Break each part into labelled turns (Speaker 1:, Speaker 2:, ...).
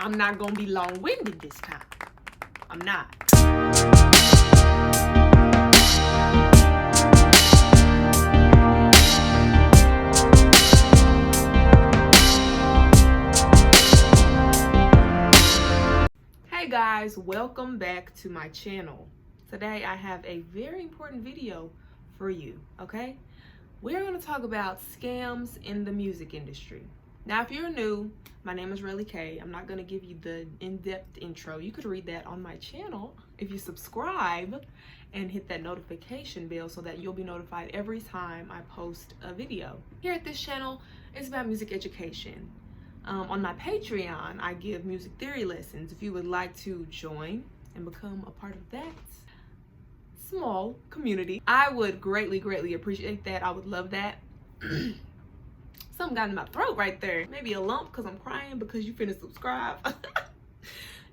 Speaker 1: I'm not gonna be long-winded this time. I'm not. Hey guys, welcome back to my channel. Today I have a very important video for you, okay? We're going to talk about scams in the music industry. Now, if you're new, my name is Relly K. I'm not going to give you the in-depth intro. You could read that on my channel if you subscribe and hit that notification bell so that you'll be notified every time I post a video. Here at this channel, it's about music education. On my Patreon, I give music theory lessons. If you would like to join and become a part of that small community, I would greatly appreciate that. I would love that. Something got in my throat right there. Maybe a lump because I'm crying because you finna subscribe.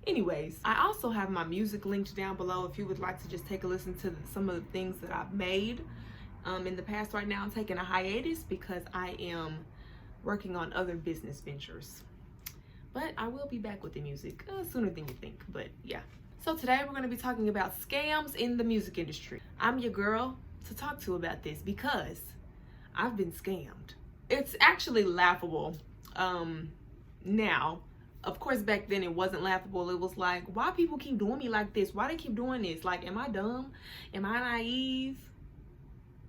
Speaker 1: Anyways, I also have my music linked down below if you would like to just take a listen to some of the things that I've made in the past. Right now I'm taking a hiatus because I am working on other business ventures, but I will be back with the music sooner than you think. But yeah, so today we're going to be talking about scams in the music industry. I'm your girl to talk to about this because I've been scammed. It's actually laughable now. Of course, back then it wasn't laughable. It was like, why people keep doing me like this? Why they keep doing this? Like, am I dumb? Am I naive?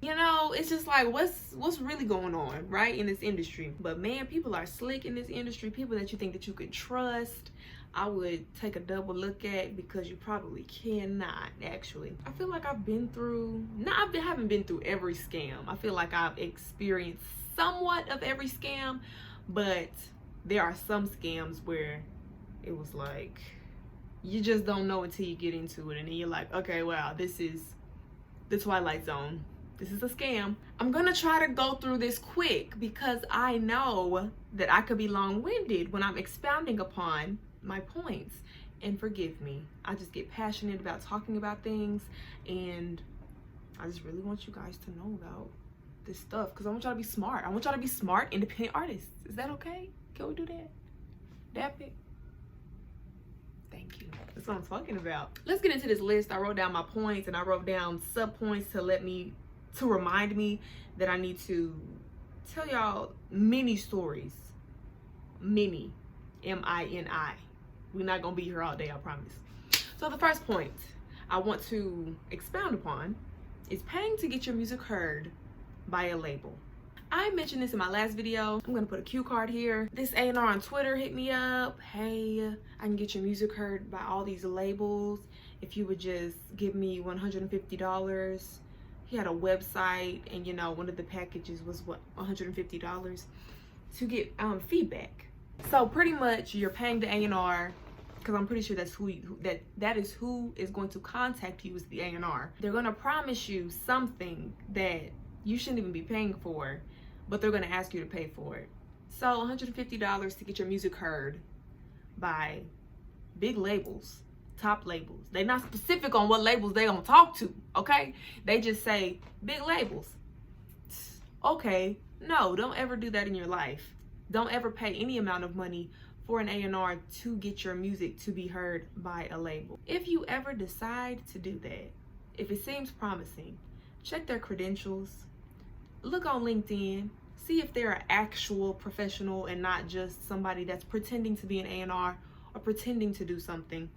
Speaker 1: You know, it's just like, what's really going on, right, in this industry? But man, people are slick in this industry. People that you think that you could trust, I would take a double look at, because you probably cannot, actually. I feel like I've been through, I haven't been through every scam. I feel like I've experienced somewhat of every scam, but there are some scams where it was like, you just don't know until you get into it, and then you're like, okay, wow, this is the Twilight Zone. This is a scam. I'm gonna try to go through this quick because I know that I could be long-winded when I'm expounding upon my points. And forgive me, I just get passionate about talking about things, and I just really want you guys to know about this stuff because I want y'all to be smart. I want y'all to be smart, independent artists. Is that okay? Can we do that? Dap it? Thank you. That's what I'm talking about. Let's get into this list. I wrote down my points and I wrote down sub-points to remind me that I need to tell y'all mini stories. Mini. M-I-N-I. We're not gonna be here all day, I promise. So the first point I want to expound upon is paying to get your music heard by a label. I mentioned this in my last video. I'm gonna put a cue card here. This A&R on Twitter hit me up. Hey, I can get your music heard by all these labels if you would just give me $150. He had a website, and you know, one of the packages was what, $150 to get feedback. So pretty much you're paying the A&R, because I'm pretty sure that's that is who is going to contact you, is the A&R. They're going to promise you something that you shouldn't even be paying for, but they're going to ask you to pay for it. So $150 to get your music heard by big labels, top labels. They're not specific on what labels they gonna talk to, okay? They just say big labels. Okay, no, don't ever do that in your life. Don't ever pay any amount of money for an A&R to get your music to be heard by a label. If you ever decide to do that, if it seems promising, check their credentials, look on LinkedIn, see if they're an actual professional and not just somebody that's pretending to be an A&R or pretending to do something.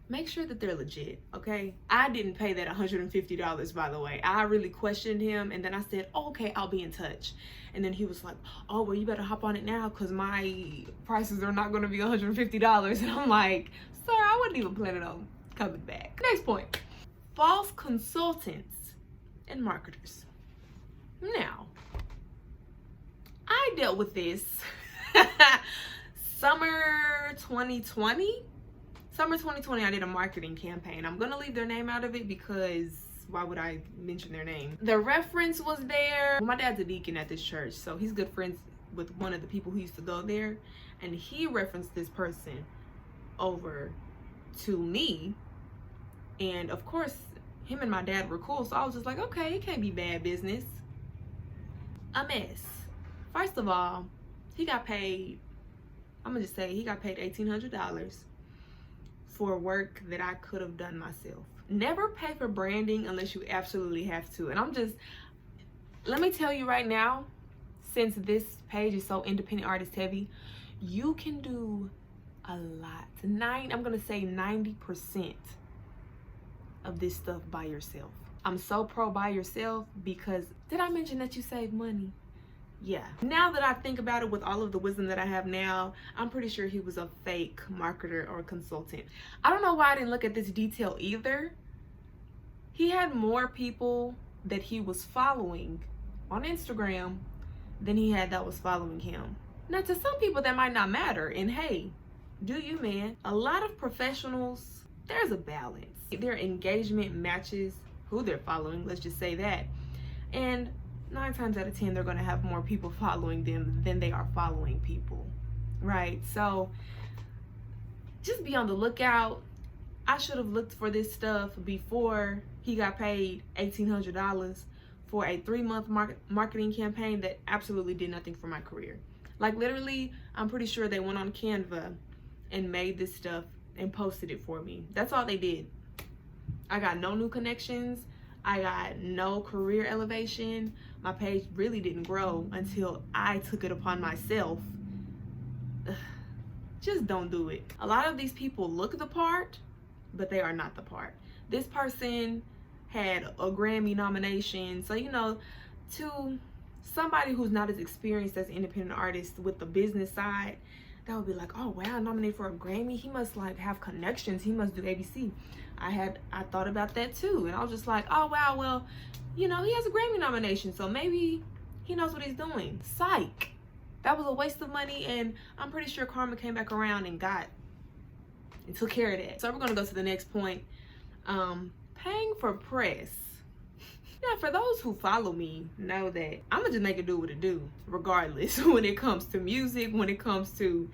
Speaker 1: Make sure that they're legit, okay? I didn't pay that $150, by the way. I really questioned him, and then I said, oh, okay, I'll be in touch. And then he was like, oh, well, you better hop on it now because my prices are not going to be $150. And I'm like, sir, I wasn't even planning on coming back. Next point, false consultants and marketers. Now, I dealt with this summer 2020. Summer 2020, I did a marketing campaign. I'm gonna leave their name out of it because why would I mention their name? The reference was there. My dad's a deacon at this church, so he's good friends with one of the people who used to go there, and he referenced this person over to me, and of course him and my dad were cool, so I was just like, okay, it can't be bad business. A mess. First of all, he got paid I'm gonna just say he got paid $1,800 for work that I could have done myself. Never pay for branding unless you absolutely have to. And let me tell you right now, since this page is so independent artist heavy, you can do a lot. I'm gonna say 90% of this stuff by yourself. I'm so pro by yourself because, did I mention that you save money? Yeah. Now that I think about it with all of the wisdom that I have now, I'm pretty sure he was a fake marketer or consultant. I don't know why I didn't look at this detail either. He had more people that he was following on Instagram than he had that was following him. Now, to some people that might not matter, and hey, do you, man? A lot of professionals, there's a balance. Their engagement matches who they're following, let's just say that. And 9 times out of 10, they're gonna have more people following them than they are following people, right? So just be on the lookout. I should have looked for this stuff before he got paid $1,800 for a 3-month marketing campaign that absolutely did nothing for my career. Like literally, I'm pretty sure they went on Canva and made this stuff and posted it for me. That's all they did. I got no new connections. I got no career elevation. My page really didn't grow until I took it upon myself. Just don't do it. A lot of these people look the part, but they are not the part. This person had a Grammy nomination. So, you know, to somebody who's not as experienced as an independent artist with the business side, that would be like, oh wow, nominated for a Grammy. He must like have connections. He must do ABC. I thought about that too. And I was just like, oh wow, well, you know, he has a Grammy nomination, so maybe he knows what he's doing. Psych. That was a waste of money, and I'm pretty sure karma came back around and took care of that. So we're gonna go to the next point. Paying for press. Now, for those who follow me, know that I'm gonna just make it do what it do, regardless. When it comes to music, when it comes to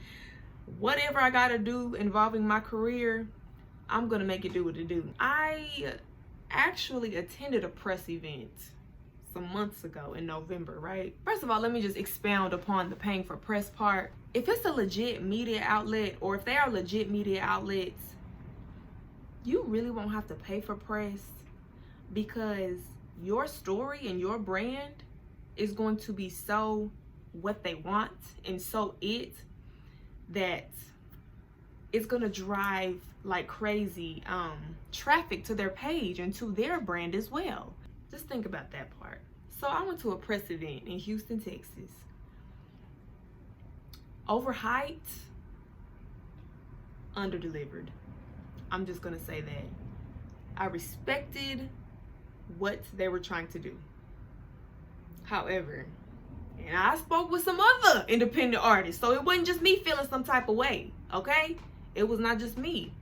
Speaker 1: whatever I gotta do involving my career, I'm gonna make it do what it do. I actually attended a press event some months ago in November, right? First of all, let me just expound upon the paying for press part. If it's a legit media outlet, or if they are legit media outlets, you really won't have to pay for press, because your story and your brand is going to be so what they want and so that it's gonna drive like crazy traffic to their page and to their brand as well. Just think about that part. So I went to a press event in Houston, Texas. Overhyped, underdelivered. I'm just gonna say that. I respected what they were trying to do. However, and I spoke with some other independent artists, so it wasn't just me feeling some type of way, okay? It was not just me.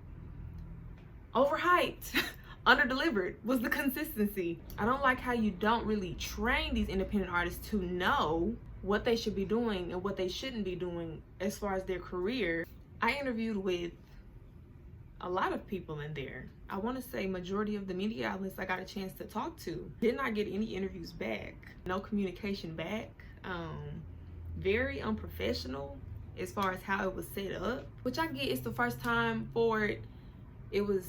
Speaker 1: Overhyped, underdelivered was the consistency. I don't like how you don't really train these independent artists to know what they should be doing and what they shouldn't be doing as far as their career. I interviewed with a lot of people in there. I want to say majority of the media outlets I got a chance to talk to. Did not get any interviews back. No communication back. Very unprofessional as far as how it was set up, which I get it's the first time for it. It was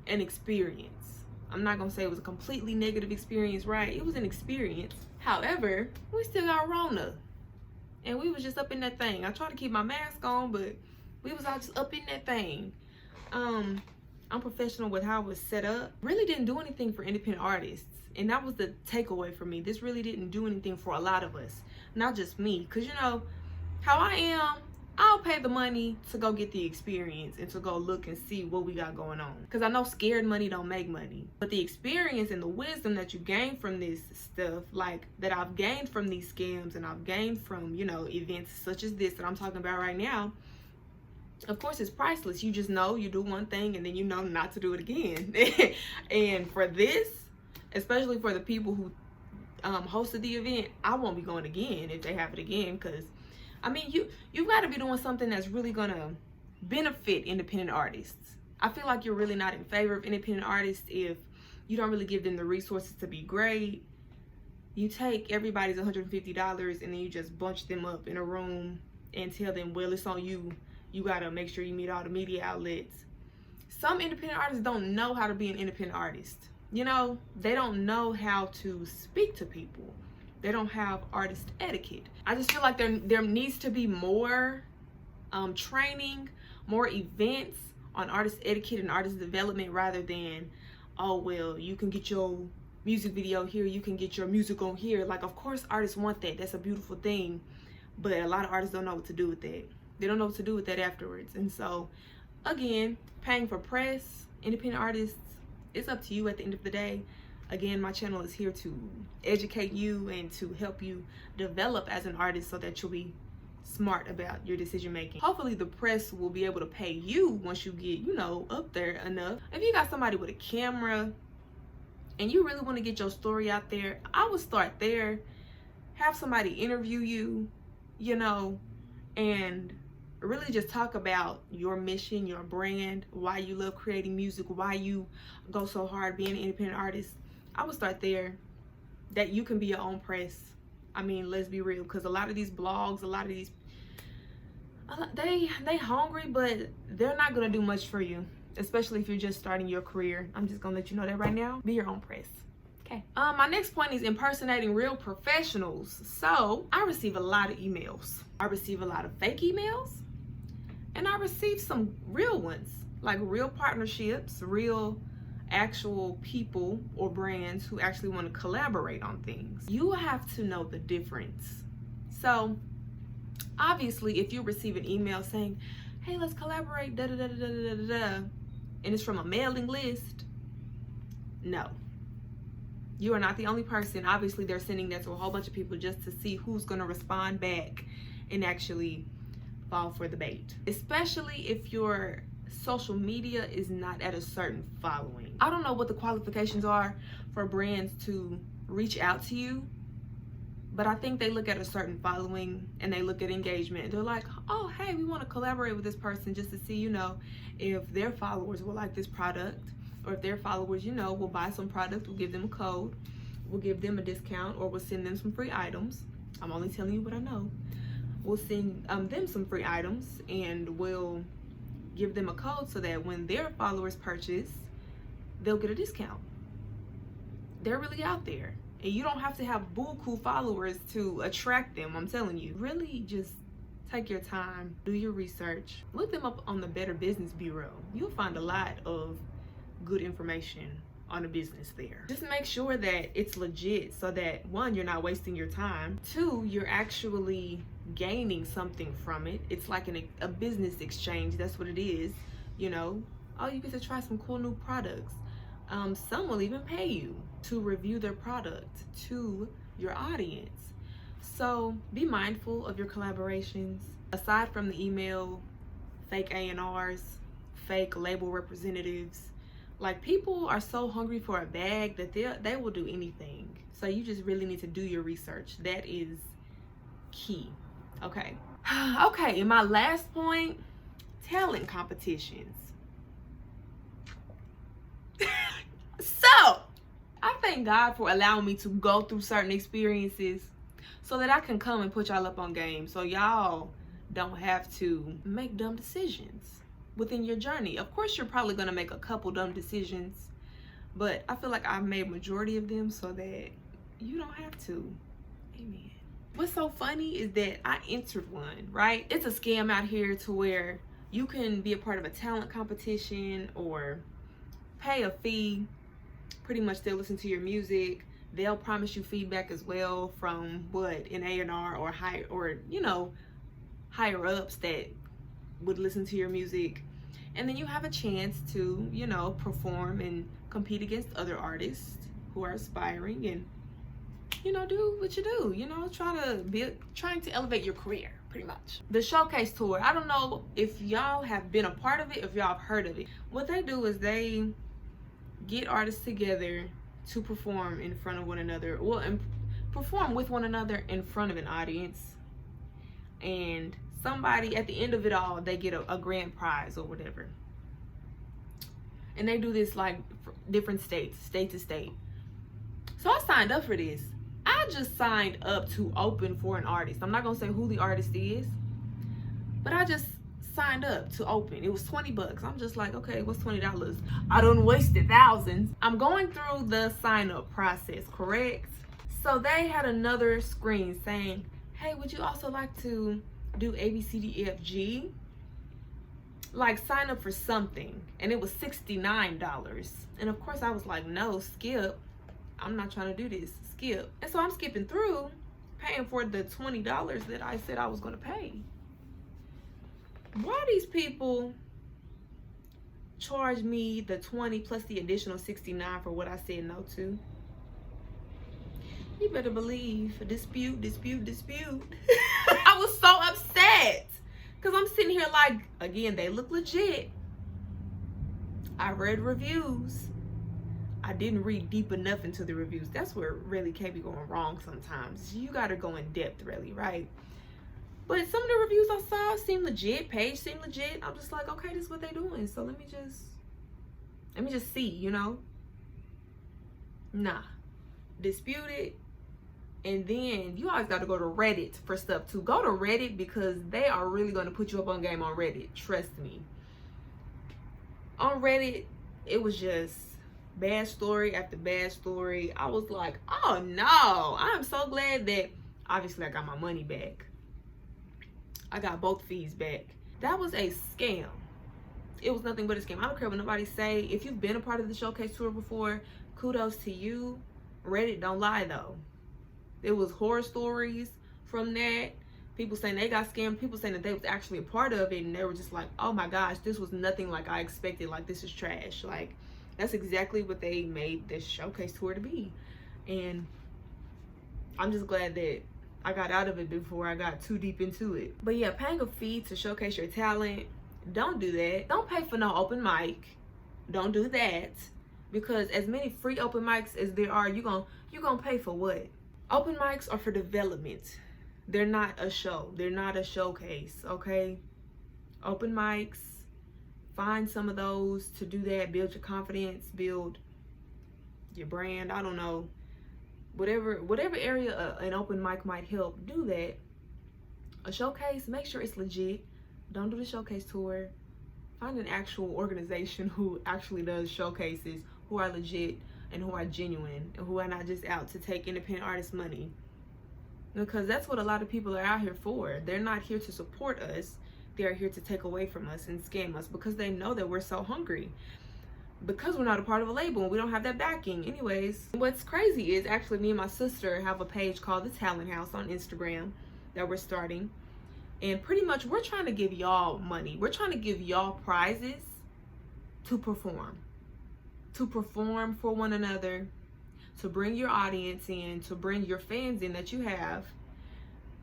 Speaker 1: an experience. I'm not gonna say it was a completely negative experience, right? It was an experience. However, we still got Rona, and we was just up in that thing. I tried to keep my mask on, but we was all just up in that thing. Unprofessional with how it was set up. Really didn't do anything for independent artists, and that was the takeaway for me. This really didn't do anything for a lot of us, not just me, because you know how I am. I'll pay the money to go get the experience and to go look and see what we got going on, because I know scared money don't make money. But the experience and the wisdom that you gain from this stuff, like that I've gained from these scams and I've gained from, you know, events such as this that I'm talking about right now, of course it's priceless. You just know you do one thing and then you know not to do it again. And for this, especially for the people who hosted the event, I won't be going again if they have it again, because I mean, you've got to be doing something that's really gonna benefit independent artists. I feel like you're really not in favor of independent artists if you don't really give them the resources to be great. You take everybody's $150 and then you just bunch them up in a room and tell them, well, it's on you. You got to make sure you meet all the media outlets. Some independent artists don't know how to be an independent artist. You know, they don't know how to speak to people. They don't have artist etiquette. I just feel like there needs to be more training, more events on artist etiquette and artist development, rather than, oh, well, you can get your music video here, you can get your music on here. Like, of course artists want that. That's a beautiful thing. But a lot of artists don't know what to do with that. They don't know what to do with that afterwards. And so, again, paying for press, independent artists, it's up to you at the end of the day. Again, my channel is here to educate you and to help you develop as an artist so that you'll be smart about your decision making. Hopefully the press will be able to pay you once you get, you know, up there enough. If you got somebody with a camera and you really want to get your story out there, I would start there. Have somebody interview you, you know, and really just talk about your mission, your brand, why you love creating music, why you go so hard being an independent artist. I would start there, that you can be your own press. I mean, let's be real, because a lot of these blogs, a lot of these, they hungry, but they're not going to do much for you, especially if you're just starting your career. I'm just going to let you know that right now. Be your own press. Okay. My next point is impersonating real professionals. So I receive a lot of emails. I receive a lot of fake emails. And I received some real ones, like real partnerships, real actual people or brands who actually want to collaborate on things. You have to know the difference. So obviously, if you receive an email saying, hey, let's collaborate, da da da da da da da, and it's from a mailing list, no. You are not the only person. Obviously, they're sending that to a whole bunch of people just to see who's going to respond back and actually fall for the bait, especially if your social media is not at a certain following. I don't know what the qualifications are for brands to reach out to you, but I think they look at a certain following and they look at engagement. They're like, oh, hey, we want to collaborate with this person just to see, you know, if their followers will like this product, or if their followers, you know, will buy some product, we'll give them a code, we'll give them a discount, or we'll send them some free items. I'm only telling you what I know. We'll send them some free items, and we'll give them a code so that when their followers purchase, they'll get a discount. They're really out there, and you don't have to have buku followers to attract them. I'm telling you, really just take your time, do your research, look them up on the Better Business Bureau. You'll find a lot of good information on a business there. Just make sure that it's legit, so that one, you're not wasting your time, two, you're actually gaining something from it. It's like a business exchange. That's what it is, you know. Oh, you get to try some cool new products. Some will even pay you to review their product to your audience. So be mindful of your collaborations. Aside from the email, fake A&Rs, fake label representatives, like, people are so hungry for a bag that they will do anything. So you just really need to do your research. That is key. Okay. Okay, and my last point, talent competitions. So I thank God for allowing me to go through certain experiences so that I can come and put y'all up on game, so y'all don't have to make dumb decisions within your journey. Of course, you're probably going to make a couple dumb decisions, but I feel like I've made majority of them so that you don't have to. Amen. What's so funny is that I entered one, right? It's a scam out here to where you can be a part of a talent competition or pay a fee. Pretty much they'll listen to your music. They'll promise you feedback as well from an A&R or higher, or, you know, higher ups that would listen to your music. And then you have a chance to, you know, perform and compete against other artists who are aspiring, and, you know, do what you do, you know, trying to elevate your career, pretty much. The showcase tour, I don't know if y'all have been a part of it, if y'all have heard of it. What they do is they get artists together to perform in front of one another, well, and perform with one another in front of an audience, and somebody at the end of it all, they get a grand prize or whatever. And they do this like different states, state to state. So I signed up for this. I just signed up to open for an artist. I'm not gonna say who the artist is, But I just signed up to open. It was 20 bucks. I'm just like, okay, what's $20? I done wasted thousands. I'm going through the sign up process, correct? So they had another screen saying, hey, would you also like to do A, B, C, D, E, F, G? Like sign up for something. And it was $69. And of course I was like, no, skip. I'm not trying to do this, skip. And so I'm skipping through, paying for the $20 that I said I was gonna pay. Why these people charge me the 20 plus the additional 69 for what I said no to? You better believe, dispute. I was so upset because I'm sitting here like, again, they look legit. I read reviews. I didn't read deep enough into the reviews. That's where it really can be going wrong sometimes. You gotta go in depth, really, right? But some of the reviews I saw seemed legit. Page seemed legit. I'm just like, okay, this is what they're doing. So let me just see, you know? Nah. Dispute it. And then you always got to go to Reddit for stuff too. Go to Reddit because they are really going to put you up on game on Reddit. Trust me. On Reddit, it was just bad story after bad story. I was like, oh no. I'm so glad that obviously I got my money back. I got both fees back. That was a scam. It was nothing but a scam. I don't care what nobody say. If you've been a part of the showcase tour before, kudos to you. Reddit don't lie though. It was horror stories from that. People saying they got scammed. People saying that they was actually a part of it and they were just like, oh my gosh, this was nothing like I expected. Like, this is trash. Like, that's exactly what they made this showcase tour to be. And I'm just glad that I got out of it before I got too deep into it. But yeah, paying a fee to showcase your talent, don't do that. Don't pay for no open mic. Don't do that. Because as many free open mics as there are, you're gonna pay for what? Open mics are for development. They're not a show. They're not a showcase, okay? Open mics, find some of those to do that. Build your confidence, build your brand. I don't know. Whatever area an open mic might help, do that. A showcase, make sure it's legit. Don't do the showcase tour. Find an actual organization who actually does showcases, who are legit and who are genuine and who are not just out to take independent artists' money. Because that's what a lot of people are out here for. They're not here to support us. They're here to take away from us and scam us because they know that we're so hungry. Because we're not a part of a label and we don't have that backing. Anyways, what's crazy is actually me and my sister have a page called The Talent House on Instagram that we're starting. And pretty much we're trying to give y'all money. We're trying to give y'all prizes to perform. To perform for one another. To bring your audience in. To bring your fans in that you have.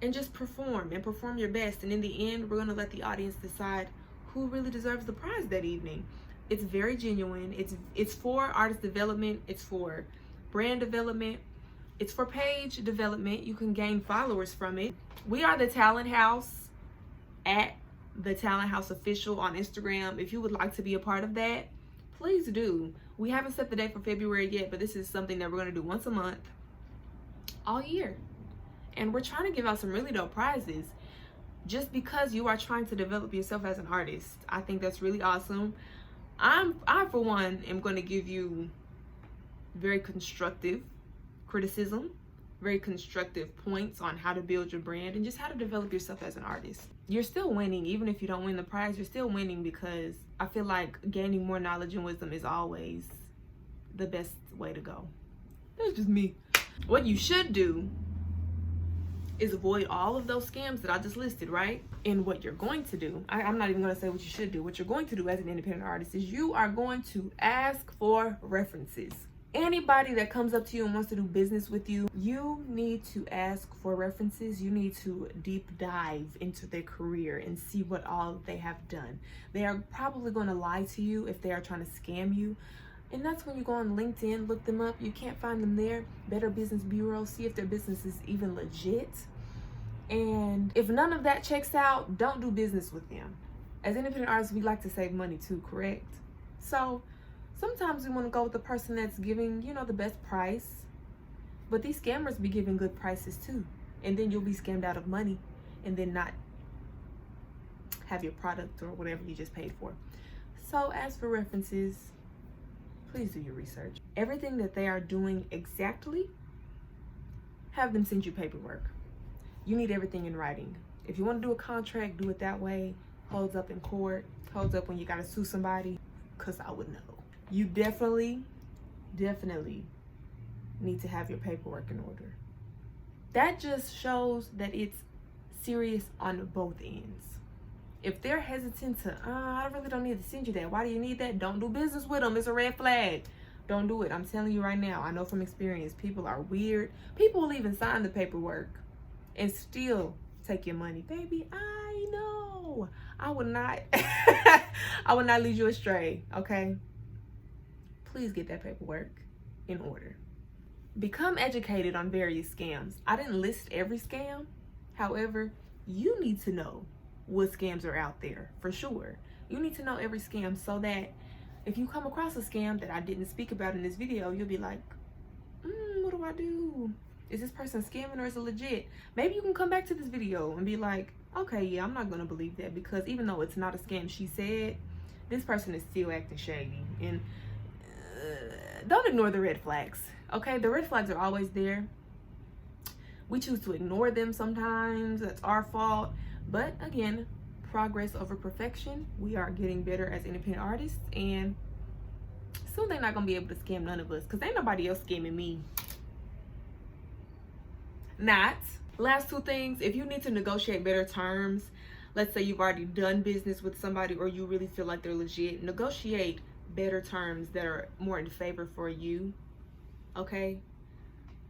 Speaker 1: And just perform and perform your best. And in the end, we're going to let the audience decide who really deserves the prize that evening. It's very genuine. It's for artist development. It's for brand development. It's for page development. You can gain followers from it. We are The Talent House at The Talent House Official on Instagram. If you would like to be a part of that, please do. We haven't set the date for February yet, but this is something that we're going to do once a month all year. And we're trying to give out some really dope prizes just because you are trying to develop yourself as an artist. I think that's really awesome. I for one am going to give you very constructive criticism, very constructive points on how to build your brand and just how to develop yourself as an artist. You're still winning. Even if you don't win the prize, you're still winning because I feel like gaining more knowledge and wisdom is always the best way to go. That's just me. What you should do is avoid all of those scams that I just listed, right? And what you're going to do, I'm not even going to say what you should do. What you're going to do as an independent artist is you are going to ask for references. Anybody that comes up to you and wants to do business with you, you need to ask for references. You need to deep dive into their career and see what all they have done. They are probably going to lie to you if they are trying to scam you. And that's when you go on LinkedIn, look them up. You can't find them there. Better Business Bureau, see if their business is even legit. And if none of that checks out, don't do business with them. As independent artists, we like to save money too, correct? So sometimes we want to go with the person that's giving, the best price. But these scammers be giving good prices too. And then you'll be scammed out of money and then not have your product or whatever you just paid for. So as for references, please do your research. Everything that they are doing exactly, have them send you paperwork. You need everything in writing. If you want to do a contract, do it that way. Holds up in court, holds up when you gotta sue somebody, because I would know. You definitely need to have your paperwork in order. That just shows that it's serious on both ends. If they're hesitant to, I really don't need to send you that. Why do you need that? Don't do business with them. It's a red flag. Don't do it. I'm telling you right now. I know from experience, people are weird. People will even sign the paperwork and still take your money. Baby, I know. I would not, I would not lead you astray, okay? Please get that paperwork in order. Become educated on various scams. I didn't list every scam. However, you need to know what scams are out there for sure. You need to know every scam so that if you come across a scam that I didn't speak about in this video, you'll be like, what do I do? Is this person scamming or is it legit? Maybe you can come back to this video and be like, okay, yeah, I'm not gonna believe that, because even though it's not a scam she said, this person is still acting shady. And don't ignore the red flags, okay? The red flags are always there. We choose to ignore them sometimes. That's our fault. But again, progress over perfection. We are getting better as independent artists, and soon they're not gonna be able to scam none of us, because ain't nobody else scamming me. Not. Last two things, if you need to negotiate better terms, let's say you've already done business with somebody or you really feel like they're legit, negotiate better terms that are more in favor for you, okay?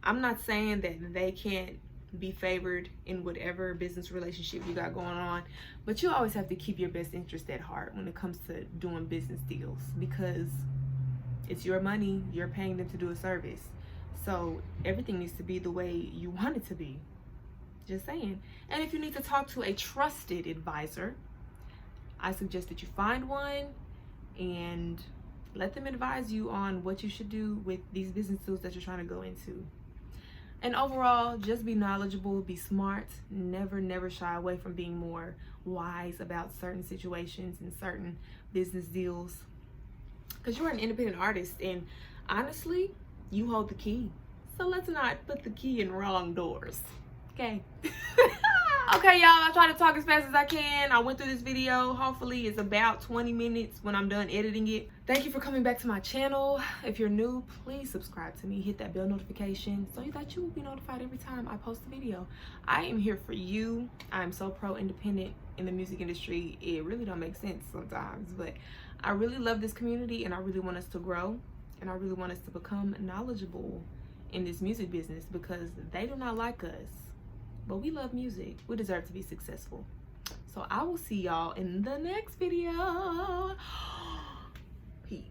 Speaker 1: I'm not saying that they can't be favored in whatever business relationship you got going on, but you always have to keep your best interest at heart when it comes to doing business deals, because it's your money, you're paying them to do a service. So everything needs to be the way you want it to be. Just saying. And if you need to talk to a trusted advisor, I suggest that you find one and let them advise you on what you should do with these business deals that you're trying to go into. And overall, just be knowledgeable, be smart, never shy away from being more wise about certain situations and certain business deals, because you're an independent artist and honestly, you hold the key. So let's not put the key in wrong doors, okay? Okay, y'all, I try to talk as fast as I can. I went through this video. Hopefully it's about 20 minutes when I'm done editing it. Thank you for coming back to my channel. If you're new, please subscribe to me. Hit that bell notification so that you will be notified every time I post a video. I am here for you. I'm so pro-independent in the music industry. It really don't make sense sometimes, but I really love this community and I really want us to grow and I really want us to become knowledgeable in this music business, because they do not like us. But we love music. We deserve to be successful. So I will see y'all in the next video. Peace.